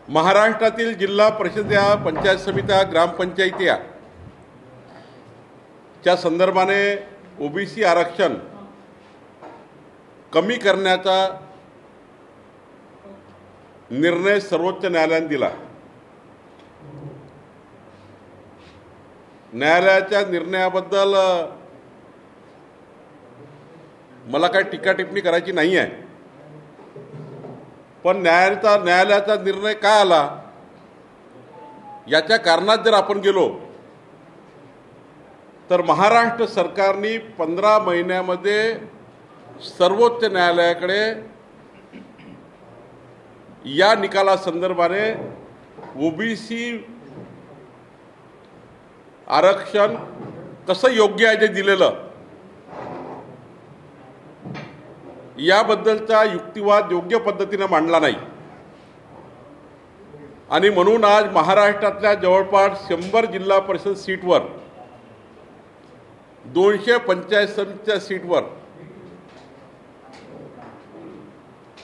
महाराष्ट्रातील जिल्हा परिषदा, पंचायत समित्या, ग्रामपंचायत्या च्या संदर्भाने ओबीसी आरक्षण कमी करण्याचा निर्णय सर्वोच्च न्यायालयाने दिला। न्यायालयाच्या निर्णयाबद्दल मला काही टीका टिप्पणी करायची नाही आहे, पण न्यायालयाचा निर्णय का आला याच्या कारणात जर आपण गेलो तर महाराष्ट्र सरकारने 15 महिन्यामध्ये सर्वोच्च न्यायालयाकडे या निकाला संदर्भाने ओबीसी आरक्षण कसं योग्य आहे जे दिलेलं याबद्दलचा युक्तिवाद योग्य पद्धतीने मांडला नाही आणि म्हणून आज महाराष्ट्रातल्या जवळपास 100 जिल्हा परिषद सीटवर 200 पंचायत समितीच्या सीटवर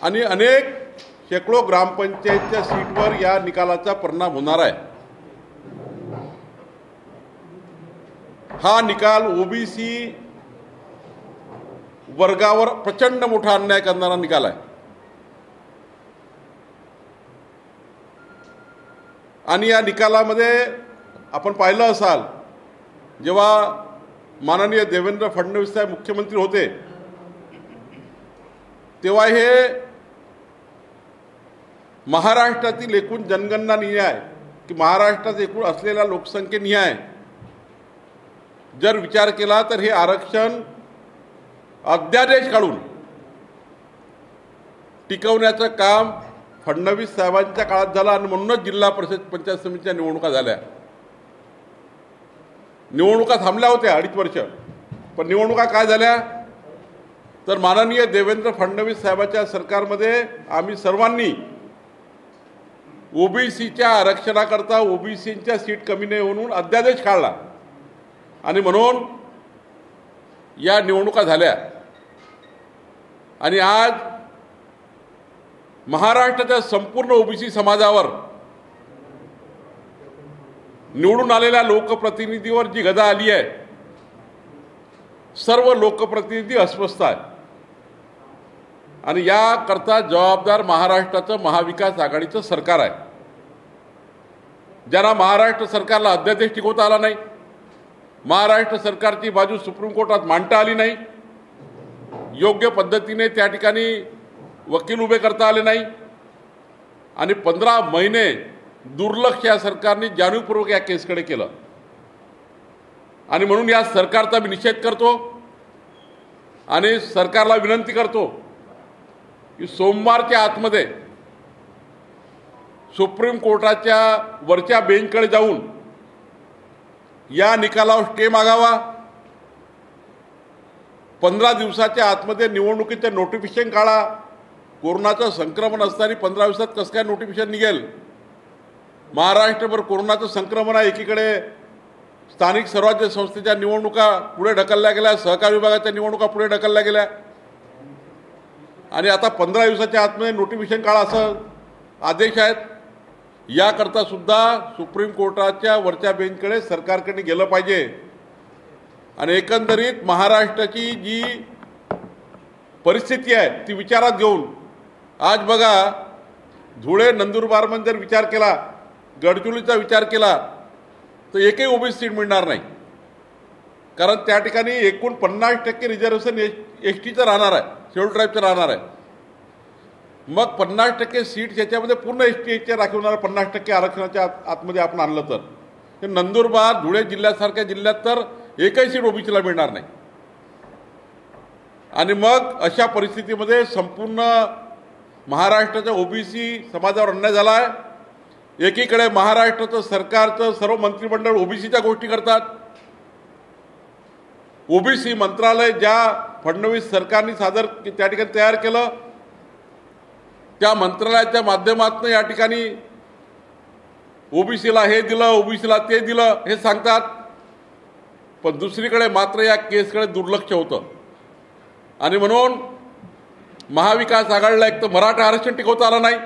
आणि अनेक शेकडो ग्रामपंचायतच्या सीटवर या निकालाचा परिणाम होणार आहे। हा निकाल ओबीसी वर्गावर प्रचंड मोठा अन्याय करणारा निकाल आहे आणि या निकालामध्ये आपण पाहिलं असाल, जेव्हा माननीय देवेंद्र फडणवीस साहेब मुख्यमंत्री होते तेव्हा हे महाराष्ट्रातील एकूण जनगणना निहाय की महाराष्ट्रात एकूण असलेल्या लोकसंख्येनिहाय जर विचार केला तर हे आरक्षण अध्यादेश काढून टिकवण्याचं काम फडणवीस साहेबांच्या काळात झालं आणि म्हणूनच जिल्हा परिषद पंचायत समितीच्या निवडणुका झाल्या। निवडणुका थांबल्या होत्या 2.5 वर्ष, पण निवडणुका काय झाल्या तर माननीय देवेंद्र फडणवीस साहेबांच्या सरकारमध्ये आम्ही सर्वांनी ओबीसीच्या आरक्षणाकरता ओबीसींच्या सीट कमी नाही म्हणून अध्यादेश काढला आणि म्हणून या निवडणुका झाल्या आणि आज महाराष्ट्राच्या संपूर्ण ओबीसी समाजावर निवडून आलेल्या लोकप्रतिनिधीवर जी गदा आली आहे, सर्व लोकप्रतिनिधी अस्वस्थ आहेत आणि याकरता जबाबदार महाराष्ट्राचं महाविकास आघाडीचं सरकार आहे, ज्यांना महाराष्ट्र सरकारला अध्यादेश टिकवता आला नाही, महाराष्ट्र सरकारची बाजू सुप्रीम कोर्टात मांडता आली नाही, योग्य पद्धतीने त्या ठिकाणी वकील उभे करता आले नाही आणि 15 महिने दुर्लक्ष या सरकारने जाणीवपूर्वक या केसकडे केलं आणि म्हणून या सरकारचा मी निषेध करतो आणि सरकारला विनंती करतो की सोमवारच्या आतमध्ये सुप्रीम कोर्टाच्या वरच्या बेंचकडे जाऊन या निकालावर स्टे मागावा, 15 दिवसाच्या आतमध्ये निवडणुकीचं नोटिफिकेशन काढा। कोरोनाचं संक्रमण असताना 15 दिवसात कसं काय नोटिफिकेशन निघेल? महाराष्ट्रभर कोरोनाचं संक्रमण आहे, एकीकडे स्थानिक स्वराज्य संस्थेच्या निवडणुका पुढे ढकलल्या गेल्या, सहकार विभागाच्या निवडणुका पुढे ढकलल्या गेल्या आणि आता 15 दिवसाच्या आतमध्ये नोटिफिकेशन काढा असं आदेश आहेत। याकरता सुद्धा सुप्रीम कोर्टाच्या वरच्या बेंचकडे सरकारकडे गेलं पाहिजे आणि एकंदरीत महाराष्ट्राची जी परिस्थिती आहे ती विचारात घेऊन आज बघा, धुळे नंदुरबारमध्ये जर विचार केला, गडचिरोलीचा विचार केला तर एकही ओबीसी सीट मिळणार नाही, कारण त्या ठिकाणी एकूण 50% रिझर्वेशन एसटीचं राहणार आहे, शेड्यूल ट्राईबचं राहणार आहे। मग 50% सीट याच्यामध्ये पूर्ण एसटीचे राखीवणारं 50% आरक्षणाच्या आतमध्ये आपण आणलं तर नंदुरबार धुळे जिल्ह्यासारख्या जिल्ह्यात तर एकही सीट ओबीसीला मिळणार नाही आणि मग अशा परिस्थितीमध्ये संपूर्ण महाराष्ट्राच्या ओबीसी समाजावर अन्याय झाला आहे। एकीकडे महाराष्ट्राचं सरकारचं सर्व मंत्रिमंडळ ओबीसीच्या गोष्टी करतात, ओबीसी मंत्रालय ज्या फडणवीस सरकारने त्या ठिकाणी तयार केलं त्या मंत्रालयाच्या माध्यमातून या ठिकाणी ओबीसीला हे दिलं, ओबीसीला ते दिलं हे सांगतात, पण दुसरीकडे मात्र या केसकडे दुर्लक्ष होतं आणि म्हणून महाविकास आघाडीला एक तर मराठा आरक्षण टिकवता आलं नाही,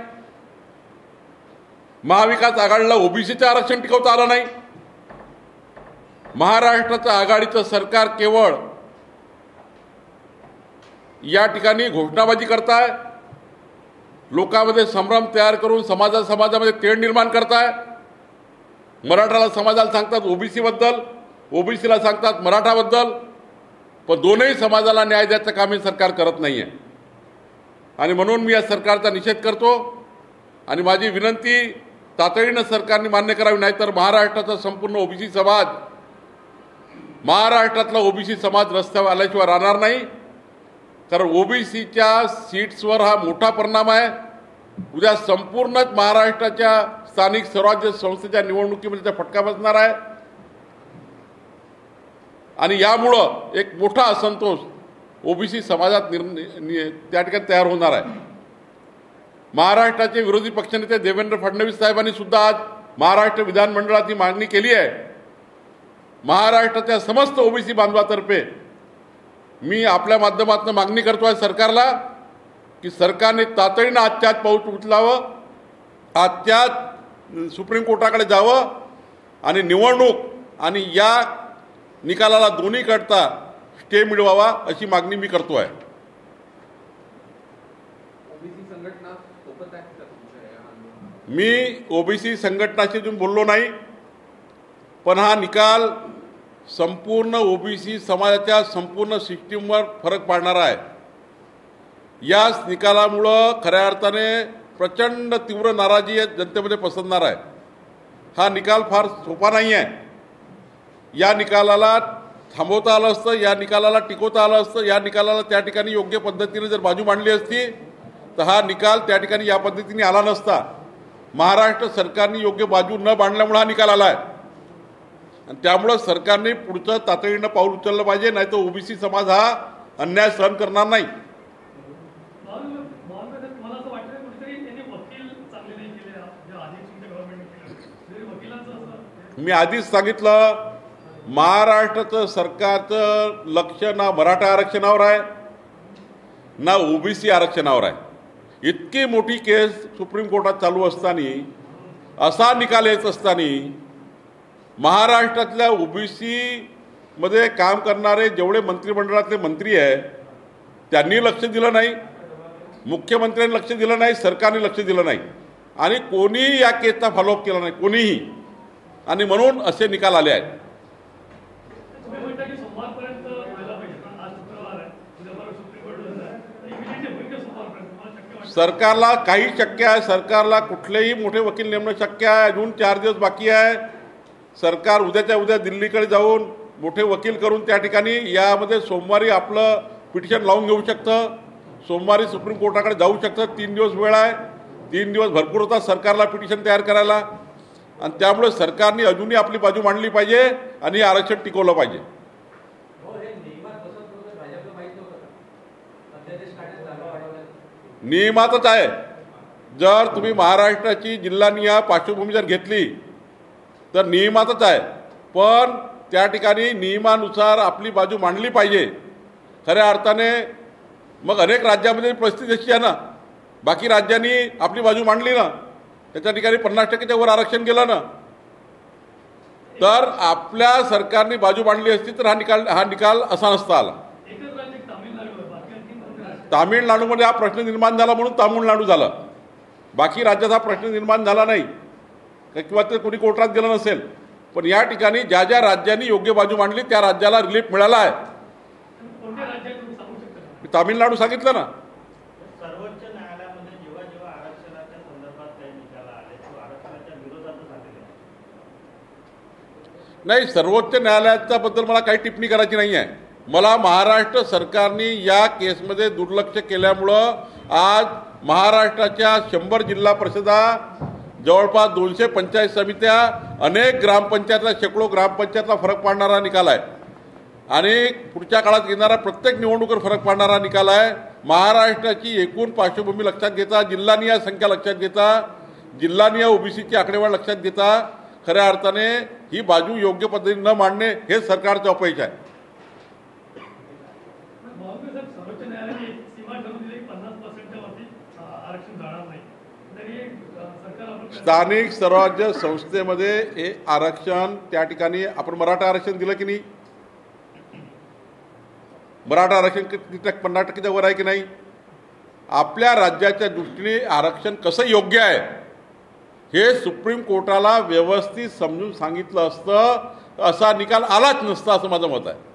महाविकास आघाडीला ओबीसीचं आरक्षण टिकवता आलं नाही. महाराष्ट्राचं आघाडीचं सरकार केवळ या ठिकाणी घोषणाबाजी करताय, लोकांमध्ये संभ्रम तयार करून समाजामध्ये तेढ निर्माण करताय. मराठाला समाजाला सांगतात ओबीसी बद्दल, ओबीसीला सांगतात मराठाबद्दल, पण दोनही समाजाला न्याय द्यायचं काम हे सरकार करत नाहीये. आणि म्हणून मी या सरकारचा निषेध करतो आणि माझी विनंती तातडीनं सरकारने मान्य करावी, नाहीतर महाराष्ट्राचा संपूर्ण ओबीसी समाज, महाराष्ट्रातला ओबीसी समाज रस्त्यावर आल्याशिवाय राहणार नाही. कारण ओबीसीच्या सीट्सवर हा मोठा परिणाम आहे. उद्या संपूर्ण महाराष्ट्राच्या स्थानिक स्वराज्य संस्थेच्या निवडणुकीमध्ये त्याचा फटका बसणार आहे आणि यामुळं एक मोठा असंतोष ओबीसी समाजात त्या ठिकाणी तयार होणार आहे. महाराष्ट्राचे विरोधी पक्षनेते देवेंद्र फडणवीस साहेबांनी सुद्धा आज महाराष्ट्र विधानमंडळात ही मागणी केली आहे. महाराष्ट्राच्या समस्त ओबीसी बांधवातर्फे मी आपल्या माध्यमातून मागणी करतोय सरकारला की सरकारने तातडीनं आजच्या पाऊल उचलावं, आजच्या सुप्रीम कोर्टाकडे जावं आणि निवडणूक आणि या निकालाला दोन्हीकडचा स्टे मिळवावा अशी मागणी मी करतोय. मी ओबीसी संघटनाशी बोललो नाही, पण हा निकाल संपूर्ण ओबीसी समाजाच्या संपूर्ण सिस्टीमवर फरक पाडणारा आहे. या निकालामुळं खऱ्या अर्थाने प्रचंड तीव्र नाराजी जनतेमध्ये पसरणार आहे. हा निकाल फार सोपा नाही आहे. या निकालाला थांबवता आलं असतं, या निकालाला टिकवता आलं असतं, या निकालाला त्या ठिकाणी योग्य पद्धतीने जर बाजू मांडली असती तर हा निकाल त्या ठिकाणी या पद्धतीने आला नसता. महाराष्ट्र सरकारने योग्य बाजू न मांडल्यामुळे हा निकाल आला आहे आणि त्यामुळं सरकारने पुढचं तातडीनं पाऊल उचललं पाहिजे, नाही तर ओबीसी समाज हा अन्याय सहन करणार नाही. मी आधीच सांगितलं, महाराष्ट्राचं सरकारचं लक्ष ना मराठा आरक्षणावर आहे ना ओबीसी आरक्षणावर आहे. इतकी मोठी केस सुप्रीम कोर्टात चालू असताना, असा निकाल येत असताना महाराष्ट्रातल्या ओबीसी मध्ये काम करणारे जेवढे मंत्रिमंडळातले मंत्री आहेत त्यांनी लक्ष दिलं नाही, मुख्यमंत्र्यांनी लक्ष दिलं नाही, सरकारने लक्ष दिलं नाही आणि कोणीही या केसचा फॉलोअप केला नाही, कोणीही. आणि म्हणून असे निकाल आले आहेत. सरकारला काही शक्य आहे, सरकारला कुठलेही मोठे वकील नेमणं शक्य आहे. अजून 4 दिवस बाकी आहे. सरकार उद्याच्या उद्या दिल्लीकडे जाऊन मोठे वकील करून त्या ठिकाणी यामध्ये सोमवारी आपलं पिटिशन लावून घेऊ शकतं, सोमवारी सुप्रीम कोर्टाकडे जाऊ शकतं. 3 दिवस वेळ आहे, 3 दिवस भरपूर होता सरकारला पिटिशन तयार करायला आणि त्यामुळे सरकारने अजूनही आपली बाजू मांडली पाहिजे आणि आरक्षण टिकवलं पाहिजे. नियमातच आहे. जर तुम्ही महाराष्ट्राची जिल्हानिहाय पार्श्वभूमी जर घेतली तर नियमातच आहे, पण त्या ठिकाणी नियमानुसार आपली बाजू मांडली पाहिजे. खऱ्या अर्थाने मग अनेक राज्यामध्ये परिस्थिती अशी आहे ना, बाकी राज्यांनी आपली बाजू मांडली ना, त्याच्या ठिकाणी 50% वर आरक्षण गेलं ना, तर आपल्या सरकारने बाजू मांडली असती तर हा निकाल असा नसता आला. तामिळनाडूमध्ये हा प्रश्न निर्माण झाला म्हणून तामिळनाडू झाला, बाकी राज्यात हा प्रश्न निर्माण झाला नाही किंवा ते कोणी कोर्टात गेलं नसेल. पण या ठिकाणी ज्या ज्या राज्यांनी योग्य बाजू मांडली त्या राज्याला रिलीफ मिळाला आहे. तामिळनाडू सांगितलं ना. सर्वोच्च न्यायालयामध्ये जेव्हा जेव्हा आरक्षणाच्या संदर्भात काही निकाल आले तो आरक्षणाच्या विरोधातच आलेला नाही. सर्वोच्च न्यायालयाच्या बद्दल मला काही टिप्पणी करायची नाही आहे. मला महाराष्ट्र सरकारने या केसमध्ये दुर्लक्ष केल्यामुळं आज महाराष्ट्राच्या 100 जिल्हा परिषदा, जवळपास 200 पंचायत समित्या, अनेक ग्रामपंचायतला, शेकडो ग्रामपंचायतला फरक पाडणारा निकाल आहे आणि पुढच्या काळात येणारा प्रत्येक निवडणुकीवर फरक पाडणारा निकाल आहे. महाराष्ट्राची एकूण पार्श्वभूमी लक्षात घेता, जिल्हानिहाय संख्या लक्षात घेता, जिल्हानिहाय ओबीसीची आकडेवारी लक्षात घेता खऱ्या अर्थाने ही बाजू योग्य पद्धतीने न मांडणे हे सरकारचं अपयश आहे. स्थानिक स्वराज्य संस्थेमध्ये हे आरक्षण त्या ठिकाणी आपण मराठा आरक्षण दिलं की नाही? मराठा आरक्षण किती 50% वर आहे की नाही? आपल्या राज्याच्या दृष्टीने आरक्षण कसं योग्य आहे हे सुप्रीम कोर्टाला व्यवस्थित समजून सांगितलं असतं असा निकाल आलाच नसता असं माझं मत आहे.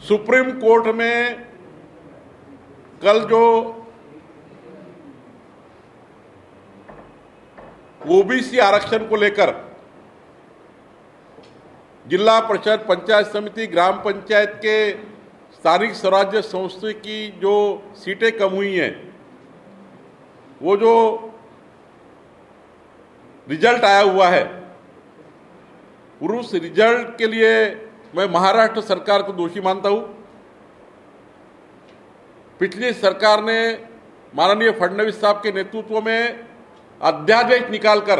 सुप्रीम कोर्ट में कल जो ओबीसी आरक्षण को लेकर जिला परिषद, पंचायत समिति, ग्राम पंचायत के स्थानिक स्वराज्य संस्था की जो सीटें कम हुई हैं, वो जो रिजल्ट आया हुआ है, उस रिजल्ट के लिए मैं महाराष्ट्र सरकार को दोषी मानता हूं. पिछली सरकार ने माननीय फडणवीस साहब के नेतृत्व में अध्यादेश निकालकर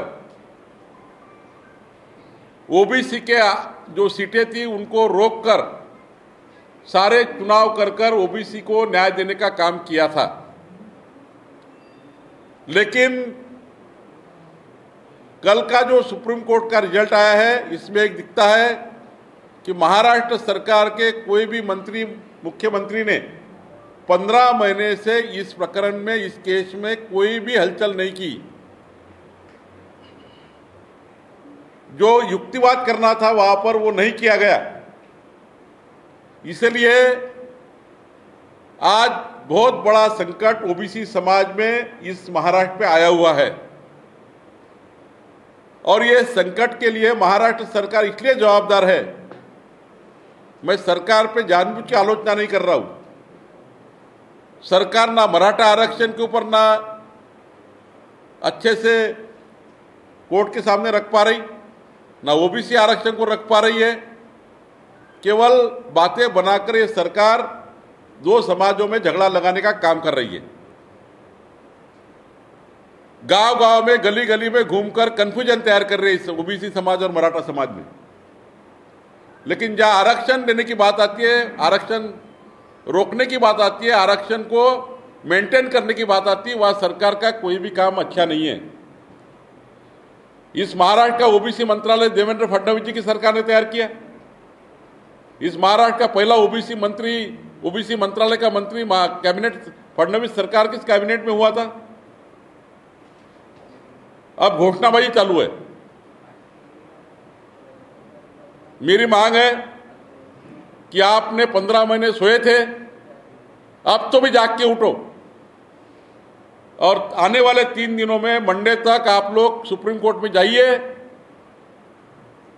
ओबीसी के जो सीटें थी उनको रोककर सारे चुनाव कर ओबीसी को न्याय देने का काम किया था. लेकिन कल का जो सुप्रीम कोर्ट का रिजल्ट आया है, इसमें एक दिखता है कि महाराष्ट्र सरकार के कोई भी मंत्री, मुख्यमंत्री ने 15 महीने से इस प्रकरण में, इस केस में कोई भी हलचल नहीं की. जो युक्तिवाद करना था वहां पर वो नहीं किया गया. इसलिए आज बहुत बड़ा संकट ओबीसी समाज में इस महाराष्ट्र पे आया हुआ है. और ये संकट के लिए महाराष्ट्र सरकार इसलिए जवाबदार है. मैं सरकार पे जानबूझ के आलोचना नहीं कर रहा हूं. सरकार ना मराठा आरक्षण के ऊपर ना अच्छे से कोर्ट के सामने रख पा रही, ना ओबीसी आरक्षण को रख पा रही है. केवल बातें बनाकर ये सरकार दो समाजों में झगड़ा लगाने का काम कर रही है. गांव-गांव में, गली-गली में घूमकर कंफ्यूजन तैयार कर रही है ओबीसी समाज और मराठा समाज में. लेकिन जहां आरक्षण देने की बात आती है, आरक्षण रोकने की बात आती है, आरक्षण को मेंटेन करने की बात आती है, वहां सरकार का कोई भी काम अच्छा नहीं है. इस महाराष्ट्र का ओबीसी मंत्रालय देवेंद्र फडणवीस जी की सरकार ने तैयार किया. इस महाराष्ट्र का पहला ओबीसी मंत्री, ओबीसी मंत्रालय का मंत्री कैबिनेट फडणवीस सरकार किस कैबिनेट में हुआ था. अब घोषणाबाजी चालू है. मेरी मांग है कि आपने 15 महीने सोए थे, अब तो भी जाग के उठो और आने वाले 3 दिनों में मंडे तक आप लोग सुप्रीम कोर्ट में जाइए.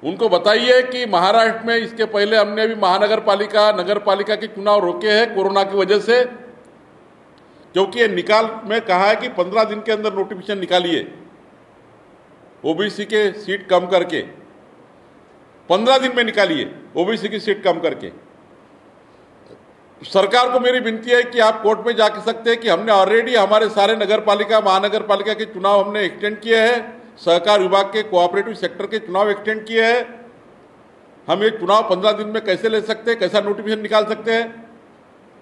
उनको बताइए कि महाराष्ट्र में इसके पहले हमने भी महानगर पालिका, नगर पालिका के चुनाव रोके हैं कोरोना की वजह से, क्योंकि ये निकाल में कहा है कि 15 दिन के अंदर नोटिफिकेशन निकालिए ओबीसी के सीट कम करके. 15 दिन में निकालिए ओबीसी की सीट कम करके. सरकार को मेरी विनती है कि आप कोर्ट में जा सकते हैं कि हमने ऑलरेडी हमारे सारे नगर पालिका, महानगर पालिका के चुनाव हमने एक्सटेंड किए हैं, सहकार विभाग के कोऑपरेटिव सेक्टर के चुनाव एक्सटेंड किए हैं. हम ये चुनाव 15 दिन में कैसे ले सकते हैं, कैसा नोटिफिकेशन निकाल सकते हैं.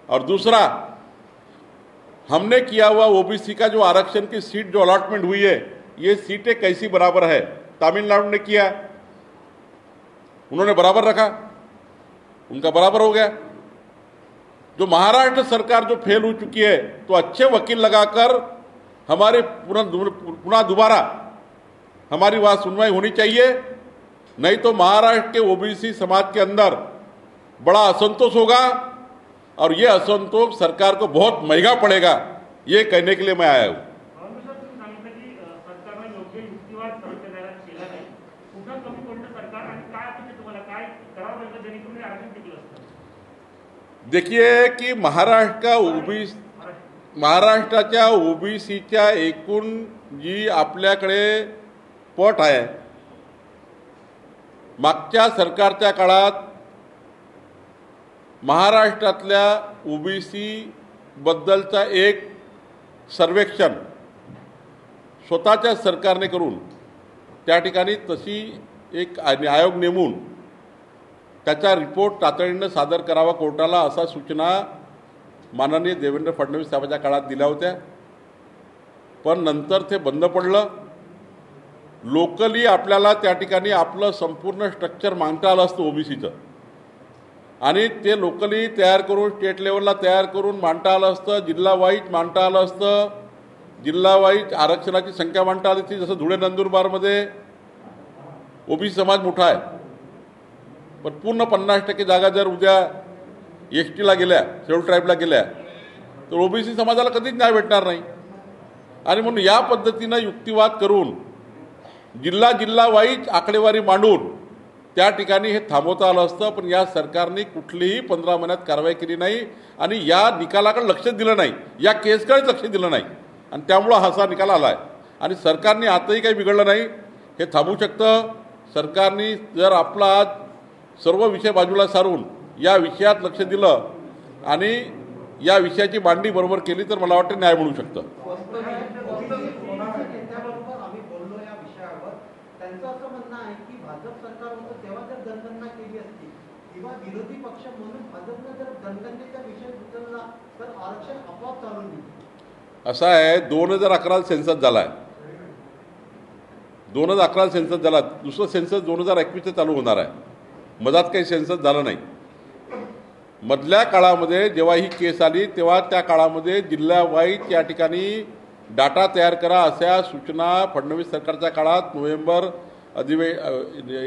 और दूसरा, हमने किया हुआ ओबीसी का जो आरक्षण की सीट जो अलॉटमेंट हुई है, ये सीटें कैसी बराबर है. तमिलनाडु ने किया, उन्होंने बराबर रखा, उनका बराबर हो गया. जो महाराष्ट्र सरकार जो फेल हो चुकी है, तो अच्छे वकील लगाकर हमारे पुनः दोबारा हमारी बात सुनवाई होनी चाहिए. नहीं तो महाराष्ट्र के ओबीसी समाज के अंदर बड़ा असंतोष होगा और ये असंतोष सरकार को बहुत महंगा पड़ेगा, ये कहने के लिए मैं आया हूं. देखिए की महाराष्ट्राच्या ओबीसीच्या एकूण जी आपल्याकडे पट आहे, मागच्या सरकारच्या काळात महाराष्ट्रातल्या ओबीसी बद्दलचा एक सर्वेक्षण स्वतःच्या सरकारने करून त्या ठिकाणी तशी एक आयोग नेमून त्याचा रिपोर्ट तातडीनं सादर करावा कोर्टाला, असा सूचना माननीय देवेंद्र फडणवीस साहेबांच्या काळात दिल्या होत्या. पण नंतर ते बंद पडलं. लोकली आपल्याला त्या ठिकाणी आपलं संपूर्ण स्ट्रक्चर मांडता आलं असतं ओबीसीचं, आणि ते लोकली तयार करून स्टेट लेवलला तयार करून मांडता आलं असतं, जिल्हा वाईज मांडता आलं असतं, जिल्हा वाईज आरक्षणाची संख्या मांडता आली होती. जसं धुळे नंदुरबारमध्ये ओबीसी समाज मोठा आहे, पण पूर्ण 50% जागा जर उद्या एसटीला गेल्या, शेड्यूल ट्राईबला गेल्या, तर ओबीसी समाजाला कधीच न्याय भेटणार नाही. आणि म्हणून या पद्धतीनं युक्तिवाद करून जिल्हा वाईज आकडेवारी मांडून त्या ठिकाणी हे थांबवता आलं असतं. पण या सरकारने कुठलीही 15 महिन्यात कारवाई केली नाही आणि या निकालाकडे लक्ष दिलं नाही, या केसकडे लक्ष दिलं नाही, आणि त्यामुळं हा निकाल आला आहे. आणि सरकारने आताही काही बिघडलं नाही, हे थांबू शकतं. सरकारने जर आपला आज सर्व विषय बाजूला सारून या विषयात लक्ष दिलं आणि या विषयाची मांडणी बरोबर केली तर मला वाटतं न्याय मिळू शकतं. त्यांचं असं म्हणणं आहे की भाजप सरकार होतं तेव्हा जर जनगणना केली असती किंवा विरोधी पक्ष म्हणून भाजपने जर जनगणनेचा विषय उचलला तर आरक्षण आपोआप चालून येईल. असं आहे, 2011 सेन्सस झाला आहे, 2011 सेन्सस झाला, दुसरं सेन्सस 2021 चालू होणार आहे. मधात काही सेन्सस झालं नाही. मधल्या काळामध्ये जेव्हा ही केस आली तेव्हा त्या काळामध्ये जिल्हावाईज या ठिकाणी डाटा तयार करा अशा सूचना फडणवीस सरकारच्या काळात नोव्हेंबर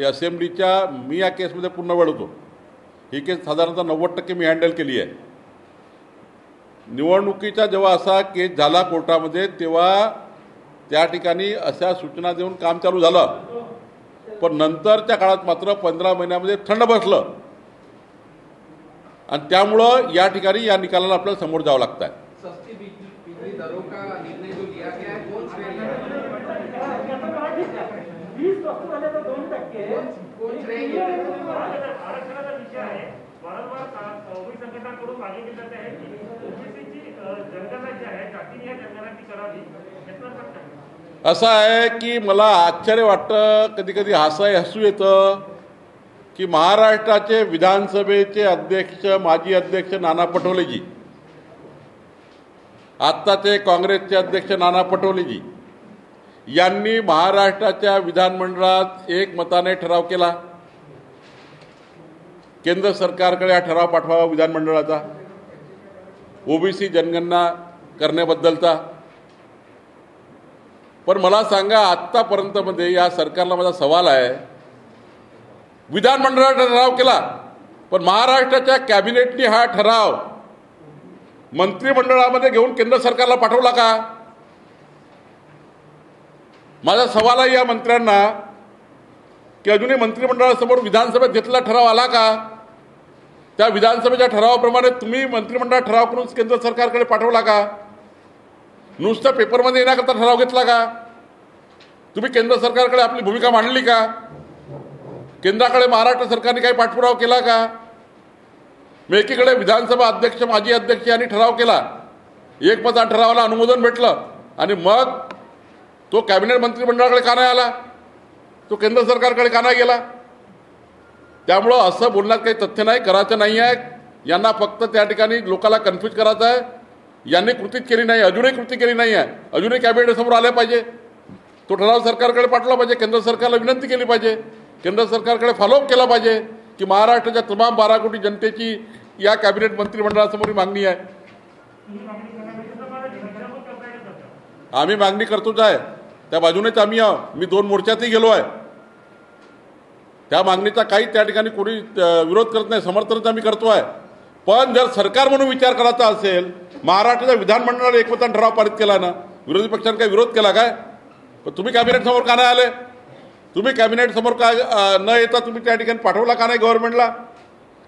असेंब्लीच्या मी या केसमध्ये पूर्ण वेळ होतो. ही केस साधारणतः 90% मी हँडल केली आहे. निवडणुकीचा जेव्हा असा केस झाला कोर्टामध्ये तेव्हा त्या ठिकाणी अशा सूचना देऊन काम चालू झालं. पण नंतरच्या काळात मात्र 15 महिन्यामध्ये थंड बसलं आणि त्यामुळं या ठिकाणी या निकालाला आपल्याला समोर जावं लागतं आहे. आरक्षणाचा विषय आहे, वारंवार ओबीसी संघटनांकडून मागणी करत आहे की ओबीसीची जनगणना जी आहे जातीय जनगणना ती करावी. असं आहे की मला आश्चर्य वाटतं, कधी कधी हसू येतं की महाराष्ट्राचे विधानसभेचे अध्यक्ष माजी अध्यक्ष नाना पटोलेजी, आत्ताचे काँग्रेसचे अध्यक्ष नाना पटोलेजी यांनी महाराष्ट्राच्या विधानमंडळात एकमताने ठराव केला. केंद्र सरकारकडे हा ठराव पाठवावा विधानमंडळाचा ओबीसी जनगणना करण्याबद्दलचा. पण मला सांगा, आत्तापर्यंत मध्ये या सरकारला माझा सवाल आहे, विधानमंडळात ठराव केला पण महाराष्ट्राच्या कॅबिनेटने हा ठराव मंत्रिमंडळामध्ये घेऊन केंद्र सरकारला पाठवला का? माझा सवाल आहे या मंत्र्यांना की अजूनही मंत्रिमंडळासमोर विधानसभेत घेतलेला ठराव आला का? त्या विधानसभेच्या ठरावाप्रमाणे तुम्ही मंत्रिमंडळात ठराव करून केंद्र सरकारकडे पाठवला का? नुसतं पेपरमध्ये येण्याकरता ठराव घेतला का? तुम्ही केंद्र सरकारकडे आपली भूमिका मांडली का? केंद्राकडे महाराष्ट्र सरकारने काही पाठपुरावा केला का? मग एकीकडे विधानसभा अध्यक्ष माजी अध्यक्ष यांनी ठराव केला, एकमता ठरावाला अनुमोदन भेटलं, आणि मग तो कॅबिनेट मंत्रिमंडळाकडे का नाही आला? तो केंद्र सरकारकडे का नाही गेला? त्यामुळं असं बोलण्यात काही तथ्य नाही, करायचं नाही आहे. यांना फक्त त्या ठिकाणी लोकांना कन्फ्यूज करायचं आहे. यांनी कृतीच केली नाही, अजूनही कृती केली नाही आहे. अजूनही कॅबिनेट समोर आले पाहिजे, तो ठराव सरकारकडे पाठवला पाहिजे, केंद्र सरकारला विनंती केली पाहिजे, केंद्र सरकारकडे फॉलोअप केला पाहिजे की महाराष्ट्राच्या तमाम 12 कोटी जनतेची या कॅबिनेट मंत्रिमंडळासमोर मागणी आहे. आम्ही मागणी करतोच आहे, त्या बाजूनेच आम्ही आहोत. मी 2 मोर्चातही गेलो आहे. त्या मागणीचा काही त्या ठिकाणी कोणी विरोध करत नाही, समर्थनच आम्ही करतो आहे. पण जर सरकार म्हणून विचार करायचा असेल, महाराष्ट्राच्या विधानमंडळाने एकमताने ठराव पारित केला ना, विरोधी पक्षाने काही विरोध केला काय? पण तुम्ही कॅबिनेट समोर का नाही आले? तुम्ही कॅबिनेट समोर का न येता तुम्ही त्या ठिकाणी पाठवला का नाही गव्हर्नमेंटला?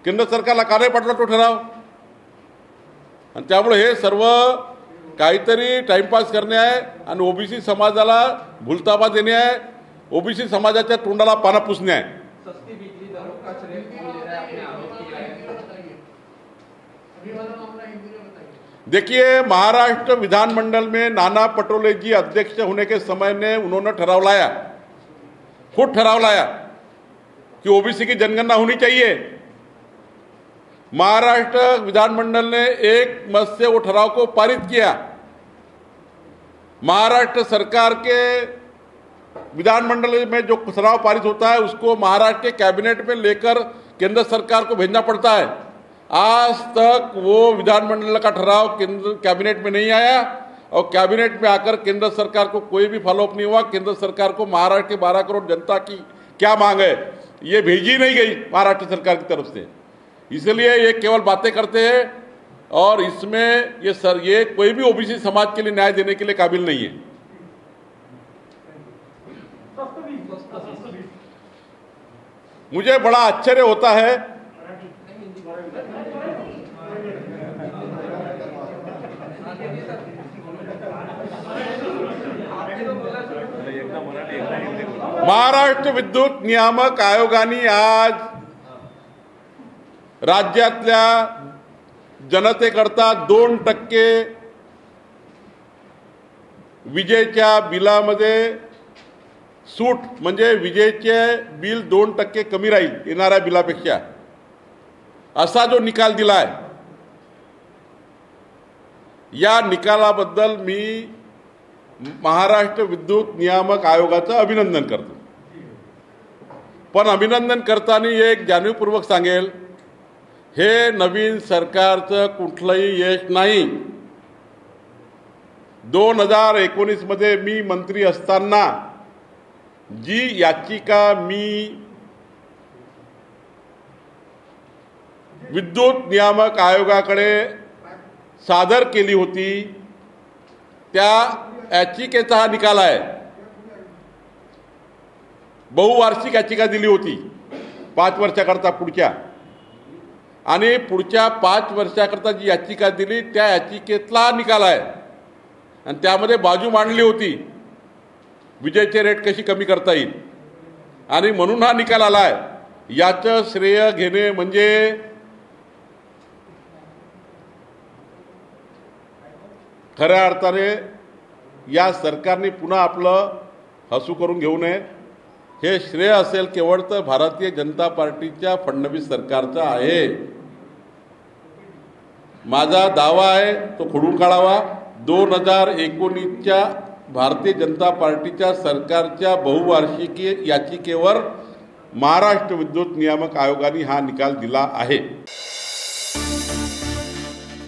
केंद्र सरकारला का नाही पाठवला तो ठराव? आणि त्यामुळे हे सर्व काहीतरी टाइमपास करणे आहे आणि ओबीसी समाजाला भूलताबा देणे आहे, ओबीसी समाजाच्या तोंडाला पानं पुसणे आहे. देखिए, महाराष्ट्र विधानमंडल में नाना पटोले जी अध्यक्ष होने के समय में उन्होंने ठराव लाया, खुद ठराव लाया कि ओबीसी की जनगणना होनी चाहिए. महाराष्ट्र विधानमंडल ने एक मत से वो ठराव को पारित किया। महाराष्ट्र सरकार के विधानमंडल में जो ठराव पारित होता है उसको महाराष्ट्र के कैबिनेट में लेकर केंद्र सरकार को भेजना पड़ता है। आज तक वो विधानमंडल का ठराव केंद्र कैबिनेट में नहीं आया और कैबिनेट में आकर केंद्र सरकार को कोई भी फॉलोअप नहीं हुआ। केंद्र सरकार को महाराष्ट्र के 12 करोड़ जनता की क्या मांग है ये भेजी नहीं गई महाराष्ट्र सरकार की तरफ से। इसलिए ये केवल बातें करते हैं और इसमें ये कोई भी ओबीसी समाज के लिए न्याय देने के लिए काबिल नहीं है। मुझे बड़ा आश्चर्य होता है महाराष्ट्र विद्युत नियामक आयोगाने आज राज्यातल्या जनतेकरता 2% विजेच्या बिलामध्ये सूट म्हणजे विजेचे बिल 2% कमी राहील येणाऱ्या बिलापेक्षा असा जो निकाल दिला आहे। या निकालाबद्दल मी महाराष्ट्र विद्युत नियामक आयोगाचं अभिनंदन करतो। पण अभिनंदन करताना एक जाणीवपूर्वक सांगेल हे नवीन सरकारचं कुठलंही यश नाही। 2019 मध्ये मी मंत्री असताना जी याचिका मी विद्युत नियामक आयोगाकडे सादर केली होती त्या याचिकेचा हा निकाल आहे। बहुवार्षिक याचिका दिली होती 5 वर्षाकरता पुढच्या आणि पुढच्या 5 वर्षाकरता जी याचिका दिली त्या याचिकेतला निकाल आहे आणि त्यामध्ये बाजू मांडली होती विजेचे रेट कशी कमी करता येईल आणि म्हणून हा निकाल आला आहे। याचं श्रेय घेणे म्हणजे खऱ्या अर्थाने या सरकारने पुन्हा आपलं हसू करून घेऊ नये। हे श्रेय असेल केवळ तर भारतीय जनता पार्टीच्या फडणवीस सरकारचा आहे। माझा दावा आहे तो खोडून काढावा। 2019च्या भारतीय जनता पार्टीच्या सरकारच्या बहुवार्षिकी याचिकेवर महाराष्ट्र विद्युत नियामक आयोगाने हा निकाल दिला आहे।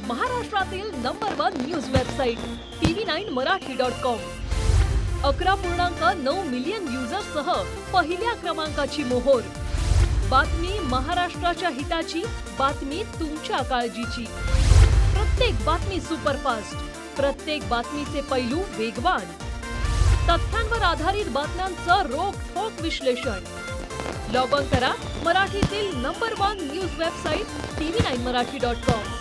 महाराष्ट्रातील number 1 news website tv9marathi.com 11.9 million युजर्ससह पहिल्या क्रमांकाची मोहोर। बातमी महाराष्ट्राच्या हिताची, बातमी तुमच्या काळजीची। प्रत्येक बातमी सुपरफास्ट, प्रत्येक बातमीचे पैलू वेगवान, तथ्यांवर आधारित बातम्यांचं रोखठोक विश्लेषण। लॉग ऑन करा मराठीतील नंबर 1 न्यूज वेबसाइट tv9marathi.com।